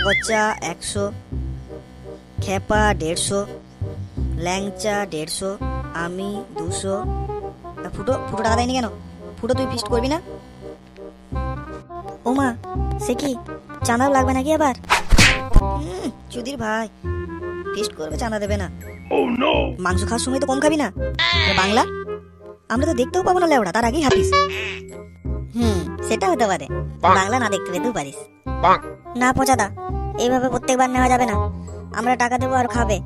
পচা 100, খেপা 150, ল্যাংচা 150, আমি 200। ফুটো ফুটো টাকা দেয়নি কেন? ফুটো তুই ফিস্ট করবি না? ও মা, সে কি চাঁদাও লাগবে নাকি আবার? চুদির ভাই, ফিস্ট করবে চাঁদা দেবে না? মাংস খাওয়ার সময় তো কম খাবি না? বাংলা আমরা তো দেখতেও পাবো না লেওড়া, তার আগেই হাফিস। সেটা হতে পারে, বাংলা না দেখতে পেতেও পারিস। না পচাদা, এইভাবে প্রত্যেকবার নেওয়া যাবে না। আমরা টাকা দেবো আর খাবে,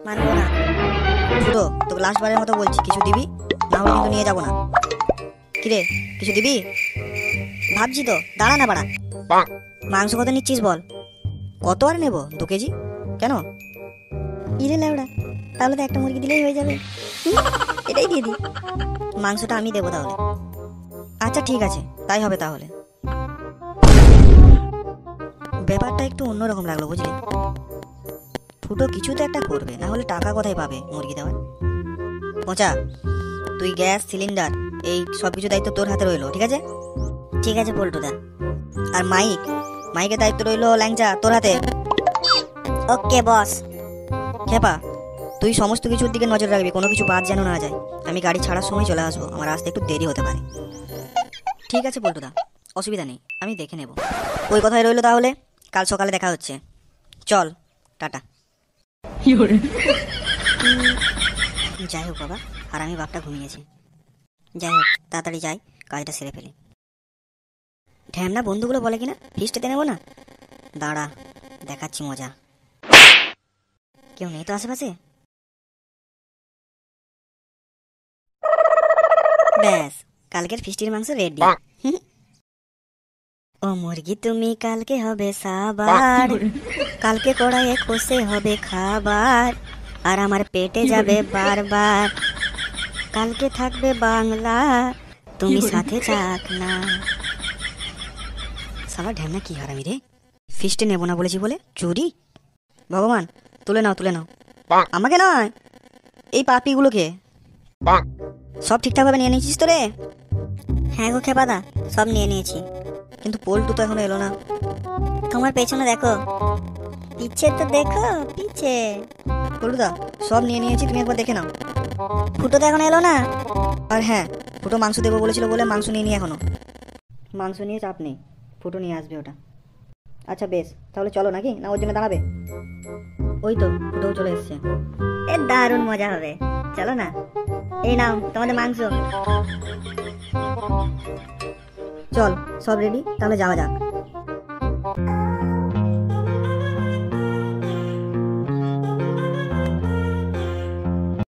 মানবো না। ফুটো, তোকে লাস্ট বারের মতো বলছি, কিছু দিবি, না হলে কিন্তু নিয়ে যাবো না। কিরে, কিছু দিবি? ভাবছি তো, দাঁড়া না বাড়া। মাংস কত নিচ্ছিস বল? কত আর নেবো? 2 কেজি। কেন? ইরে লেওড়া, তাহলে তো একটা মুরগি দিলেই হয়ে যাবে। এটাই দিয়ে দি, মাংসটা আমি দেবো তাহলে। আচ্ছা ঠিক আছে, তাই হবে তাহলে। ব্যাপারটা একটু অন্যরকম লাগলো বুঝলি। ফুটো কিছু তো একটা করবে, না হলে টাকা কোথায় পাবে মুরগি দেওয়ার? পচা, তুই গ্যাস সিলিন্ডার এই সব কিছু দায়িত্ব তোর হাতে রইলো, ঠিক আছে? ঠিক আছে পল্টুদা। আর মাইকের দায়িত্ব রইলো ল্যাংচা তোর হাতে। ওকে বস। খেপা, তুই সমস্ত কিছুর দিকে নজর রাখবি, কোনো কিছু বাদ যেন না যায়। আমি গাড়ি ছাড়ার সময় চলে আসবো, আমার আসতে একটু দেরি হতে পারে। ঠিক আছে পল্টুদা, অসুবিধা নেই, আমি দেখে নেব। ওই কথাই রইলো তাহলে, কাল সকালে দেখা হচ্ছে। চল, টাটা। যাই হোক বাবা, আর আমি বাপটা ঘুমিয়েছি। যাই হোক, তাড়াতাড়ি যাই, কাজটা সেরে ফেলি। ঢ্যামনা বন্ধুগুলো বলে কিনা ফিস্টেতে নেবো না। দাঁড়া, দেখাচ্ছি মজা। কেউ নেই তো আশেপাশে? ব্যাস, কালকের ফিস্টির মাংস রেডি। ও মুরগি তুমি কালকে হবে সাবার, কালকে কড়াইয়ে কষে হবে খাবার, আর আমার পেটে যাবে বারবার। কালকে থাকবে বাংলা, তুমি সাথে চাকনা। সালা ঢ্যামনা কি হারামি রে, ফিস্টে নেবো না বলেছি বলে চুরি। ভগবান, তুলে নাও তুলে নাও। আমাকে নয়, এই পাপিগুলোকে। সব ঠিকঠাক ভাবে নিয়ে নিয়েছিস তো রে? হ্যাঁ গো খেপাদা, সব নিয়ে নিয়েছি। কিন্তু পল্টু তো এখনো এলো না। তোমার পেছনে দেখো, পিছে তো দেখো, পিছে। পল্টুদা, সব নিয়ে নিয়েছি, তুমি একবার দেখে নাও। ফুটো তো এখন এলো না। আর হ্যাঁ, ফুটো মাংস দেবো বলেছিল বলে মাংস নিয়ে নিয়ে এখনো। মাংস নিয়ে চাপ নেই, ফুটো নিয়ে আসবে ওটা। আচ্ছা বেশ, তাহলে চলো নাকি, না ওর জন্য দাঁড়াবে? ওই তো ফুটোও চলে এসছে। এ দারুণ মজা হবে, চলো না। এই নাও তোমাদের মাংস। চল, সব রেডি, তাহলে যাওয়া যাক।